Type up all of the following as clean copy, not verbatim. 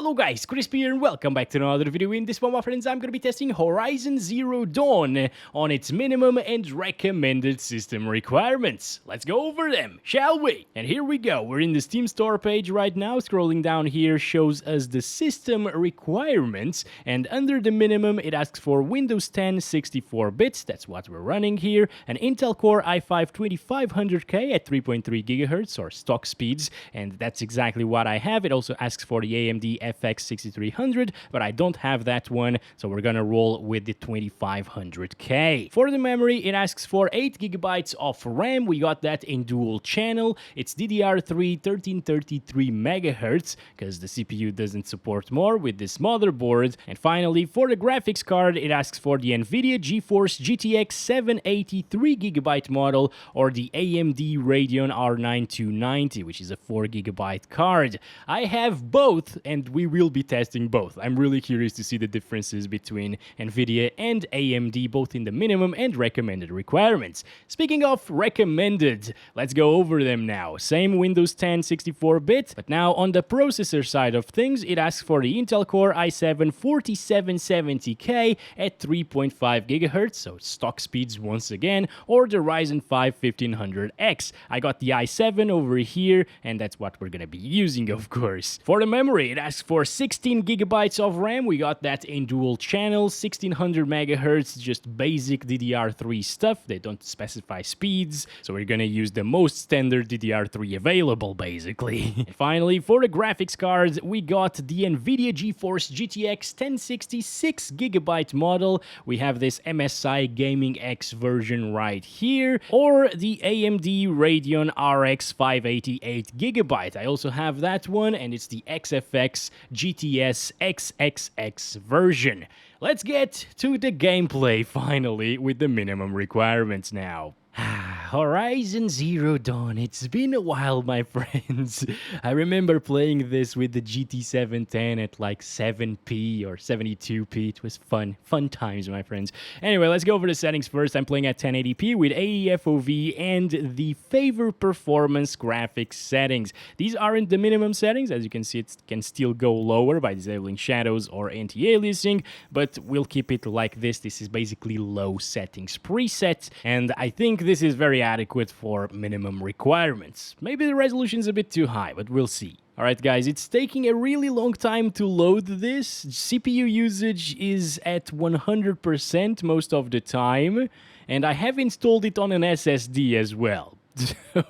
Hello guys, Crispy here and welcome back to another video. In this one, my friends, I'm going to be testing Horizon Zero Dawn on its minimum and recommended system requirements. Let's go over them, shall we? And here we go, we're in the Steam store page right now. Scrolling down here shows us the system requirements, and under the minimum it asks for Windows 10 64 bits, that's what we're running here, an Intel Core i5-2500K at 3.3 GHz or stock speeds, and that's exactly what I have. It also asks for the AMD FX 6300, but I don't have that one, so we're gonna roll with the 2500K. For the memory, it asks for 8 GB of RAM. We got that in dual channel. It's DDR3 1333 MHz, because the CPU doesn't support more with this motherboard. And finally, for the graphics card, it asks for the Nvidia GeForce GTX 783 GB model or the AMD Radeon R9 290, which is a 4 GB card. I have both, and we will be testing both. I'm really curious to see the differences between Nvidia and AMD, both in the minimum and recommended requirements. Speaking of recommended, let's go over them now. Same Windows 10 64-bit, but now on the processor side of things, it asks for the Intel Core i7-4770K at 3.5 GHz, so stock speeds once again, or the Ryzen 5 1500X. I got the i7 over here, and that's what we're gonna be using, of course. For the memory, it asks for 16 GB of RAM. We got that in dual channel, 1600 MHz, just basic DDR3 stuff. They don't specify speeds, so we're gonna use the most standard DDR3 available, basically. And finally, for the graphics cards, we got the Nvidia GeForce GTX 1066 GB model. We have this MSI Gaming X version right here, or the AMD Radeon RX 588 GB. I also have that one, and it's the XFX GTS XXX version. Let's get to the gameplay finally with the minimum requirements now. Horizon Zero Dawn, it's been a while, my friends. I remember playing this with the GT 710 at like 7p or 72p. It was fun times, my friends. Anyway, let's go over the settings first. I'm playing at 1080p with AEFOV and the favor performance graphics settings. These aren't the minimum settings. As you can see, it can still go lower by disabling shadows or anti-aliasing, but we'll keep it like this. This is basically low settings preset, and I think this is very adequate for minimum requirements. Maybe the resolution's a bit too high, but we'll see. Alright guys, it's taking a really long time to load this. CPU usage is at 100% most of the time, and I have installed it on an SSD as well. So,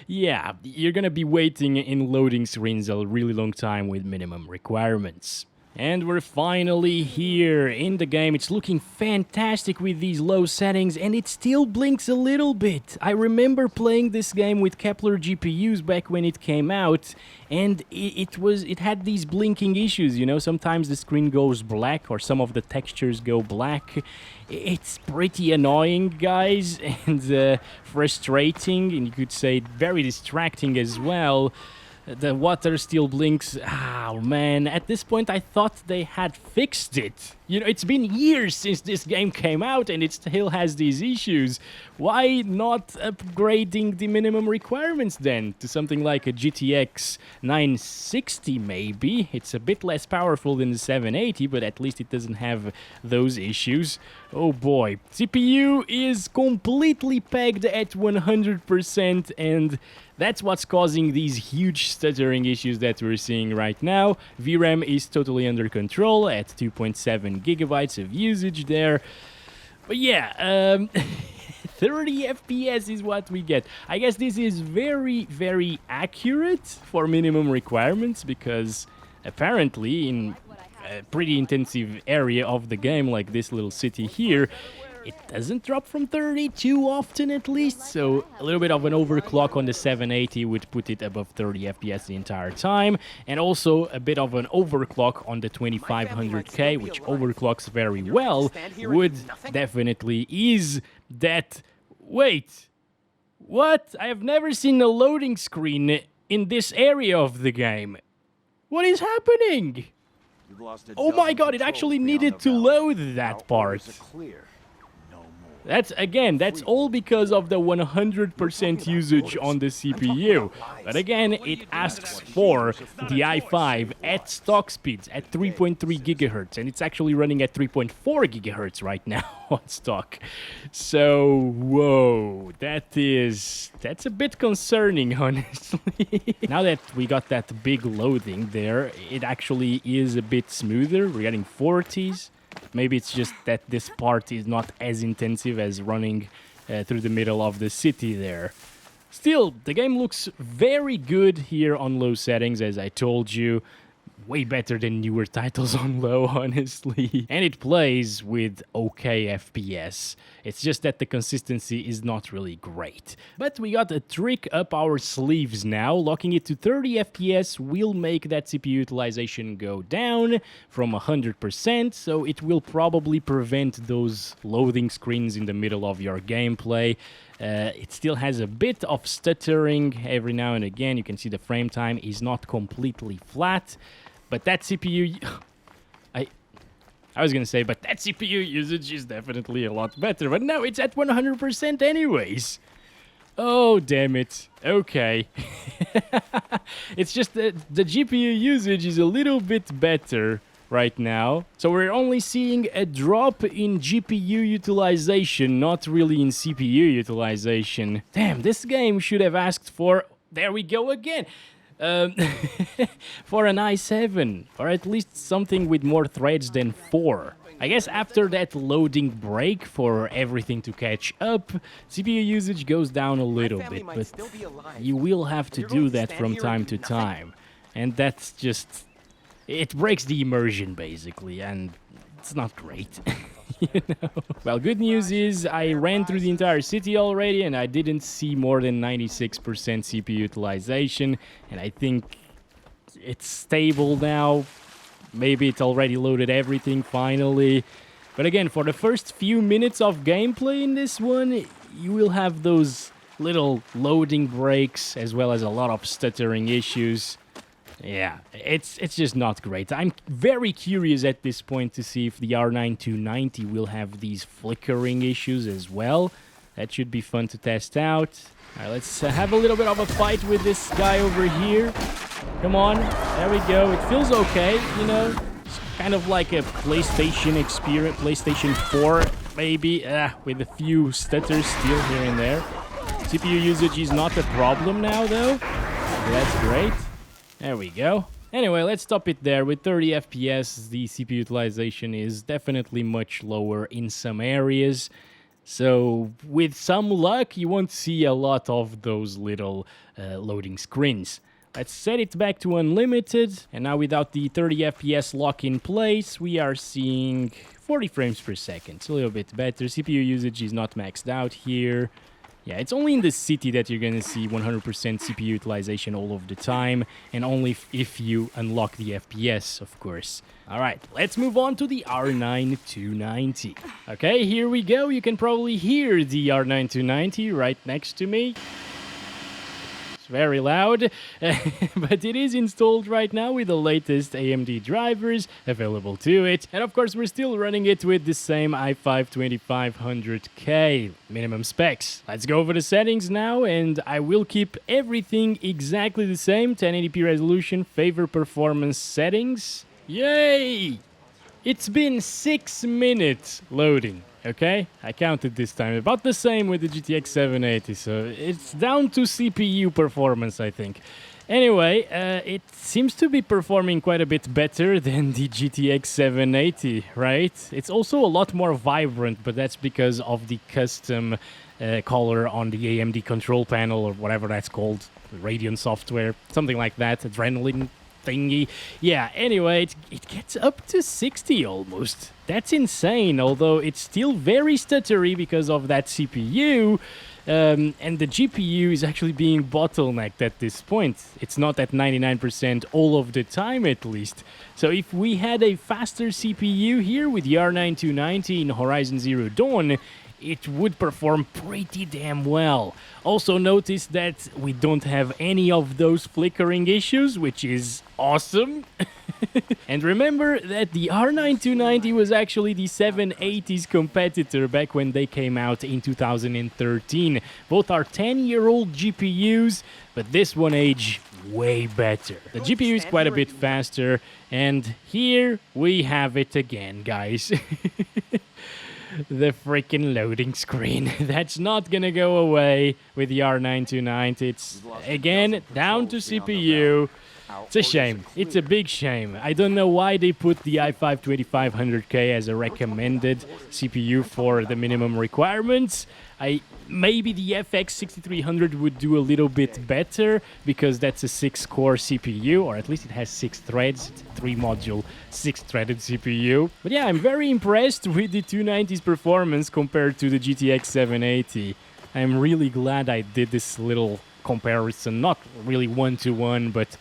yeah, you're gonna be waiting in loading screens a really long time with minimum requirements. And we're finally here in the game. It's looking fantastic with these low settings, and it still blinks a little bit. I remember playing this game with Kepler GPUs back when it came out, and it had these blinking issues, you know. Sometimes the screen goes black or some of the textures go black. It's pretty annoying, guys, and frustrating, and you could say very distracting as well. The water still blinks. Oh man, at this point I thought they had fixed it. You know, it's been years since this game came out and it still has these issues. Why not upgrading the minimum requirements then to something like a GTX 960 maybe? It's a bit less powerful than the 780, but at least it doesn't have those issues. Oh boy, CPU is completely pegged at 100%, and that's what's causing these huge stuttering issues that we're seeing right now. VRAM is totally under control at 2.7 GB of usage there. But yeah, 30 FPS is what we get. I guess this is very, very accurate for minimum requirements, because apparently in a pretty intensive area of the game, like this little city here, it doesn't drop from 30 too often, at least, so a little bit of an overclock on the 780 would put it above 30 FPS the entire time, and also a bit of an overclock on the 2500K, which overclocks very well, would definitely ease that. Wait, what? I have never seen a loading screen in this area of the game. What is happening? Oh my god, it actually needed to load that part. That's all because of the 100% usage on the CPU. But again, it asks for the i5 at stock speeds at 3.3 gigahertz, and it's actually running at 3.4 gigahertz right now on stock. So, whoa, that's a bit concerning, honestly. Now that we got that big loading there, it actually is a bit smoother. We're getting 40s. Maybe it's just that this part is not as intensive as running through the middle of the city there. Still, the game looks very good here on low settings, as I told you. Way better than newer titles on low, honestly. And it plays with okay FPS. It's just that the consistency is not really great. But we got a trick up our sleeves now. Locking it to 30 FPS will make that CPU utilization go down from 100%, so it will probably prevent those loading screens in the middle of your gameplay. It still has a bit of stuttering every now and again. You can see the frame time is not completely flat. But that CPU... I was gonna say, but that CPU usage is definitely a lot better. But no, it's at 100% anyways. Oh, damn it. Okay. It's just that the GPU usage is a little bit better right now. So we're only seeing a drop in GPU utilization, not really in CPU utilization. Damn, this game should have asked for... There we go again. For an i7, or at least something with more threads than 4. I guess after that loading break for everything to catch up, CPU usage goes down a little bit, but you will have to do that from time to time. And that's just... It breaks the immersion, basically, and it's not great. You know? Well, good news is I ran through the entire city already and I didn't see more than 96% CPU utilization, and I think it's stable now. Maybe it already loaded everything finally. But again, for the first few minutes of gameplay in this one, you will have those little loading breaks as well as a lot of stuttering issues. Yeah, it's just not great. I'm very curious at this point to see if the R9 290 will have these flickering issues as well. That should be fun to test out. All right, let's have a little bit of a fight with this guy over here. Come on, there we go. It feels okay, you know. It's kind of like a PlayStation experience, PlayStation 4 maybe, with a few stutters still here and there. CPU usage is not a problem now though. That's great. There we go. Anyway, let's stop it there. With 30 FPS, the CPU utilization is definitely much lower in some areas. So, with some luck, you won't see a lot of those little loading screens. Let's set it back to unlimited. And now without the 30 FPS lock in place, we are seeing 40 frames per second. It's a little bit better. CPU usage is not maxed out here. Yeah, it's only in the city that you're going to see 100% CPU utilization all of the time, and only if you unlock the FPS, of course. Alright, let's move on to the R9 290. Okay, here we go. You can probably hear the R9 290 right next to me. It's very loud, but it is installed right now with the latest AMD drivers available to it. And of course, we're still running it with the same i5 2500K minimum specs. Let's go over the settings now, and I will keep everything exactly the same. 1080p resolution, favor performance settings. Yay! It's been 6 minutes loading. Okay, I counted this time. About the same with the GTX 780, so it's down to CPU performance, I think. Anyway, it seems to be performing quite a bit better than the GTX 780, right? It's also a lot more vibrant, but that's because of the custom color on the AMD control panel, or whatever that's called, Radeon software, something like that, adrenaline thingy. Yeah, anyway, it gets up to 60 almost. That's insane, although it's still very stuttery because of that CPU, and the GPU is actually being bottlenecked at this point. It's not at 99% all of the time, at least. So if we had a faster CPU here with the R9 290 in Horizon Zero Dawn, it would perform pretty damn well. Also notice that we don't have any of those flickering issues, which is awesome. And remember that the R9 290 was actually the 780's competitor back when they came out in 2013. Both are 10-year-old GPUs, but this one aged way better. The GPU is quite a bit faster, and here we have it again, guys. The freaking loading screen. That's not gonna go away with the R9 290. It's, again, down to CPU. It's a shame. It's a big shame. I don't know why they put the i5 2500K as a recommended CPU for the minimum requirements. Maybe the FX 6300 would do a little bit better because that's a 6-core CPU, or at least it has 6 threads. It's a 3-module, 6-threaded CPU. But yeah, I'm very impressed with the 290's performance compared to the GTX 780. I'm really glad I did this little comparison, not really one-to-one, but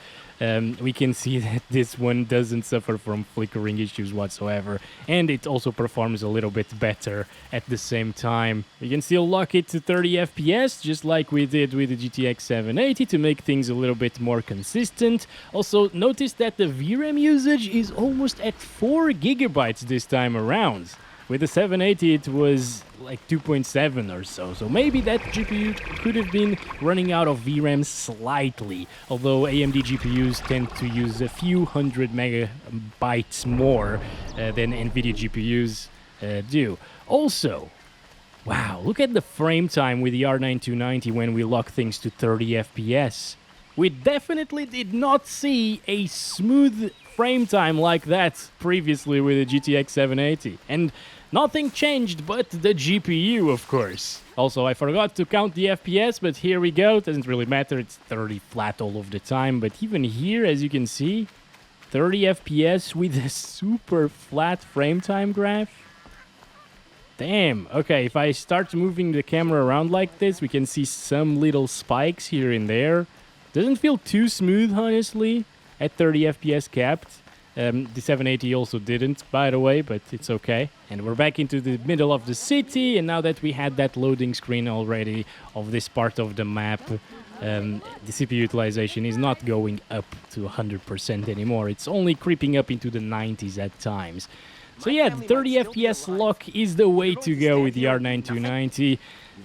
we can see that this one doesn't suffer from flickering issues whatsoever, and it also performs a little bit better at the same time. We can still lock it to 30 FPS, just like we did with the GTX 780 to make things a little bit more consistent. Also, notice that the VRAM usage is almost at 4 gigabytes this time around. With the 780, it was like 2.7 or so. So maybe that GPU could have been running out of VRAM slightly. Although AMD GPUs tend to use a few hundred megabytes more than Nvidia GPUs do. Also, wow, look at the frame time with the R9 290 when we lock things to 30 FPS. We definitely did not see a smooth frame time like that previously with the GTX 780. And nothing changed but the GPU, of course. Also, I forgot to count the FPS, but here we go. It doesn't really matter. It's 30 flat all of the time. But even here, as you can see, 30 FPS with a super flat frame time graph. Damn. Okay, if I start moving the camera around like this, we can see some little spikes here and there. Doesn't feel too smooth, honestly, at 30 FPS capped. The 780 also didn't, by the way, but it's okay. And we're back into the middle of the city, and now that we had that loading screen already of this part of the map, the CPU utilization is not going up to 100% anymore. It's only creeping up into the 90s at times. So yeah, the 30 FPS lock is the way to go with the R9 290.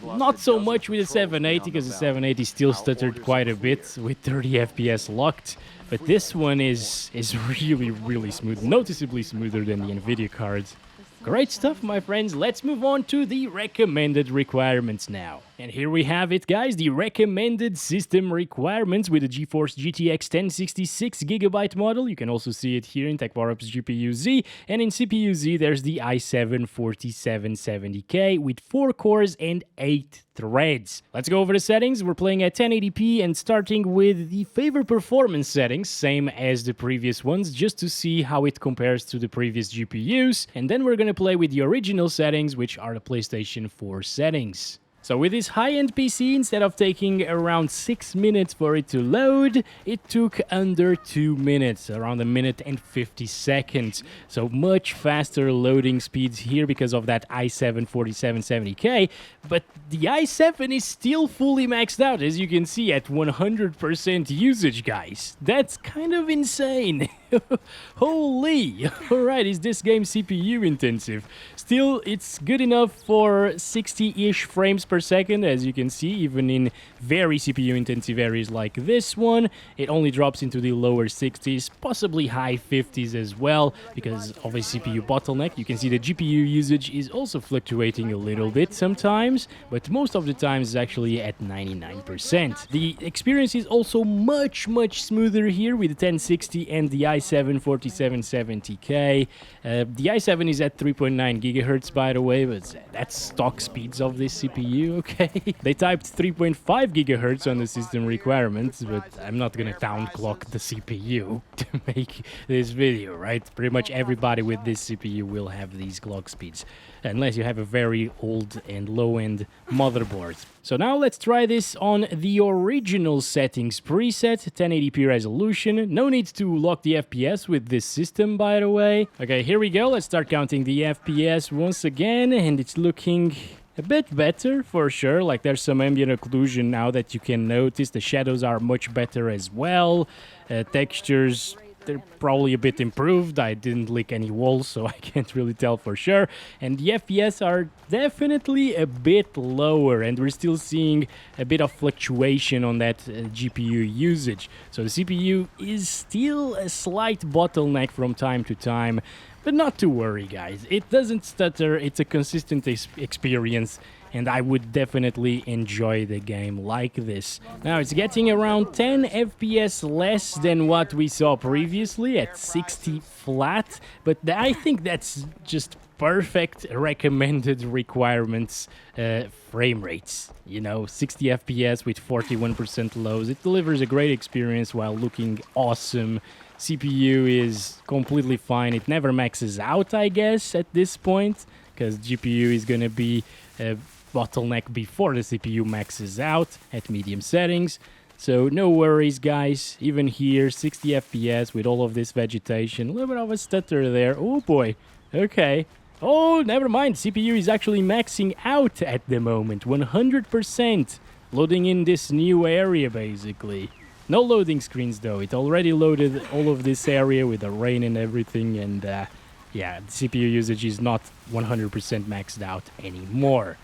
Not so much with the 780, because the 780 still stuttered quite a bit with 30 FPS locked. But this one is really, really smooth, noticeably smoother than the Nvidia cards. Great stuff, my friends. Let's move on to the recommended requirements now. And here we have it, guys, the recommended system requirements with the GeForce GTX 1066 GB model. You can also see it here in TechPowerUp's GPU Z, and in CPU Z there's the i7 4770K with 4 cores and 8 threads. Let's go over the settings. We're playing at 1080p and starting with the favorite performance settings, same as the previous ones, just to see how it compares to the previous GPUs. And then we're gonna play with the original settings, which are the PlayStation 4 settings. So with this high-end PC, instead of taking around 6 minutes for it to load, it took under 2 minutes, around 1 minute and 50 seconds. So much faster loading speeds here because of that i7 4770K, but the i7 is still fully maxed out, as you can see, at 100% usage, guys. That's kind of insane. Holy! Alright, is this game CPU intensive? Still, it's good enough for 60-ish frames per second, as you can see, even in very CPU intensive areas like this one. It only drops into the lower 60s, possibly high 50s as well, because of a CPU bottleneck. You can see the GPU usage is also fluctuating a little bit sometimes, but most of the times it's actually at 99%. The experience is also much smoother here with the 1060 and the i7 4770K. The i7 is at 3.9 gigahertz, by the way, but that's stock speeds of this CPU, okay? They typed 3.5 gigahertz on the system requirements, but I'm not gonna downclock the CPU to make this video, right? Pretty much everybody with this CPU will have these clock speeds, unless you have a very old and low-end motherboard. So now let's try this on the original settings preset, 1080p resolution. No need to lock the FPS with this system, by the way. Okay, here we go. Let's start counting the FPS once again, and it's looking a bit better for sure. Like, there's some ambient occlusion now that you can notice. The shadows are much better as well. Textures they're probably a bit improved. I didn't lick any walls, so I can't really tell for sure. And the FPS are definitely a bit lower, and we're still seeing a bit of fluctuation on that GPU usage. So the CPU is still a slight bottleneck from time to time, but not to worry, guys. It doesn't stutter, it's a consistent experience, and I would definitely enjoy the game like this. Now, it's getting around 10 FPS less than what we saw previously at 60 flat, but I think that's just perfect recommended requirements frame rates. You know, 60 FPS with 41% lows. It delivers a great experience while looking awesome. CPU is completely fine. It never maxes out, I guess, at this point, because GPU is going to be a bottleneck before the CPU maxes out at medium settings. So no worries, guys. Even here, 60 FPS with all of this vegetation. A little bit of a stutter there. Oh boy. Okay. Oh, never mind. CPU is actually maxing out at the moment. 100%. Loading in this new area, basically. No loading screens, though. It already loaded all of this area with the rain and everything. And yeah, the CPU usage is not 100% maxed out anymore.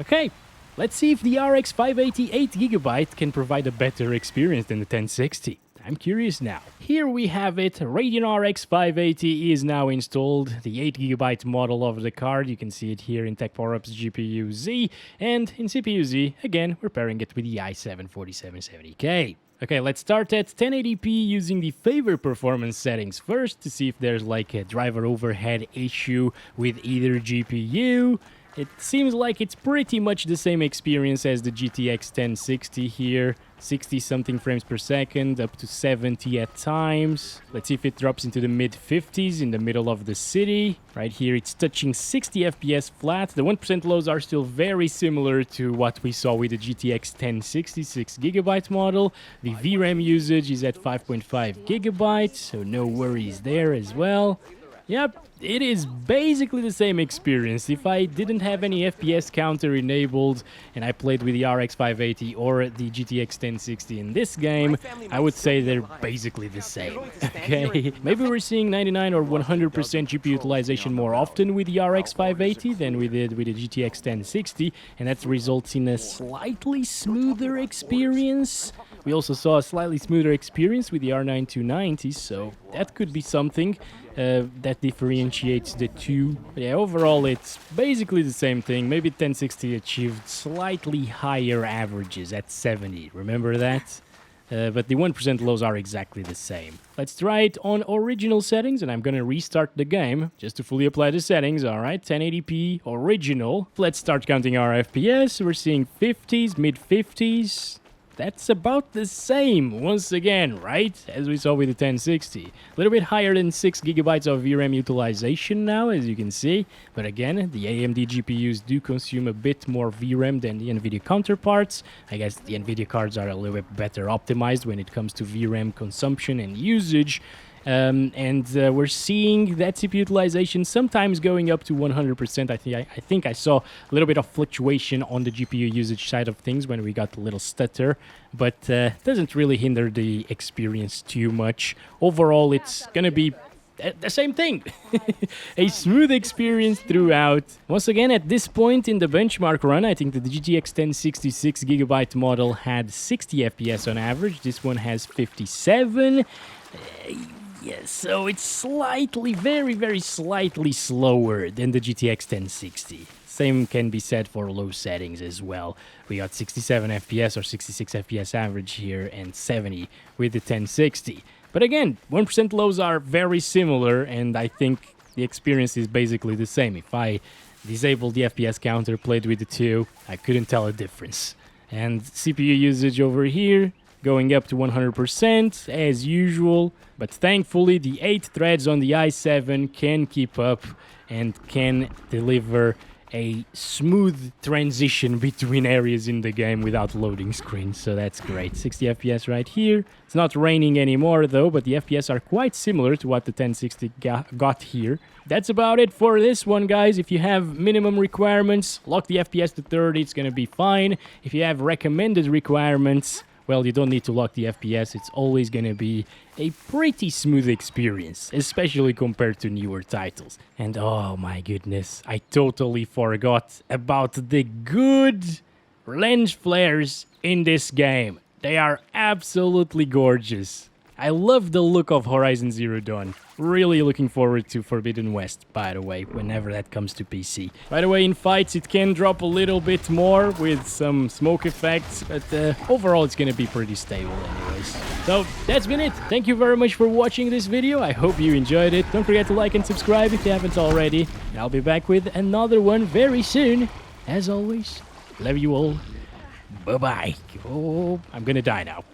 Okay, let's see if the RX 588 GB can provide a better experience than the 1060. I'm curious now. Here we have it. Radeon RX 580 is now installed. The 8GB model of the card. You can see it here in Tech Power-Up's GPU Z. And in CPU Z, again, we're pairing it with the i7-4770K. Okay, let's start at 1080p using the favor performance settings first to see if there's like a driver overhead issue with either GPU. It seems like it's pretty much the same experience as the GTX 1060 here. 60-something frames per second, up to 70 at times. Let's see if it drops into the mid-50s in the middle of the city. Right here, it's touching 60 FPS flat. The 1% lows are still very similar to what we saw with the GTX 1060 6GB model. The VRAM usage is at 5.5 GB, so no worries there as well. Yep, it is basically the same experience. If I didn't have any FPS counter enabled and I played with the RX 580 or the GTX 1060 in this game, I would say they're basically the same. Okay, maybe we're seeing 99 or 100% GPU utilization more often with the RX 580 than we did with the GTX 1060, and that results in a slightly smoother experience. We also saw a slightly smoother experience with the R9 290, so that could be something that differentiates the two. But yeah, overall it's basically the same thing. Maybe 1060 achieved slightly higher averages at 70. Remember that? But the 1% lows are exactly the same. Let's try it on original settings, and I'm gonna restart the game just to fully apply the settings. Alright, 1080p original. Let's start counting our FPS. We're seeing 50s, mid-50s. That's about the same, once again, right? As we saw with the 1060. A little bit higher than 6 GB of VRAM utilization now, as you can see. But again, the AMD GPUs do consume a bit more VRAM than the Nvidia counterparts. I guess the Nvidia cards are a little bit better optimized when it comes to VRAM consumption and usage. We're seeing that CPU utilization sometimes going up to 100%. I think I saw a little bit of fluctuation on the GPU usage side of things when we got a little stutter, but doesn't really hinder the experience too much. Overall, it's gonna be the same thing. A smooth experience throughout. Once again, at this point in the benchmark run, I think that the GTX 1060 6GB model had 60 FPS on average. This one has 57. Yes, so it's slightly, very, very slightly slower than the GTX 1060. Same can be said for low settings as well. We got 67 FPS or 66 FPS average here and 70 with the 1060. But again, 1% lows are very similar, and I think the experience is basically the same. If I disabled the FPS counter, played with the two, I couldn't tell a difference. And CPU usage over here, going up to 100% as usual, but thankfully the 8 threads on the i7 can keep up and can deliver a smooth transition between areas in the game without loading screens, so that's great. 60 FPS right here. It's not raining anymore though, but the FPS are quite similar to what the 1060 got here. That's about it for this one, guys. If you have minimum requirements, lock the FPS to 30, it's gonna be fine. If you have recommended requirements, well, you don't need to lock the FPS. It's always going to be a pretty smooth experience, especially compared to newer titles. And oh my goodness, I totally forgot about the good lens flares in this game. They are absolutely gorgeous. I love the look of Horizon Zero Dawn. Really looking forward to Forbidden West, by the way, whenever that comes to PC. By the way, in fights it can drop a little bit more with some smoke effects, but overall it's gonna be pretty stable anyways. So, that's been it. Thank you very much for watching this video. I hope you enjoyed it. Don't forget to like and subscribe if you haven't already. And I'll be back with another one very soon. As always, love you all. Bye-bye. Oh, I'm gonna die now.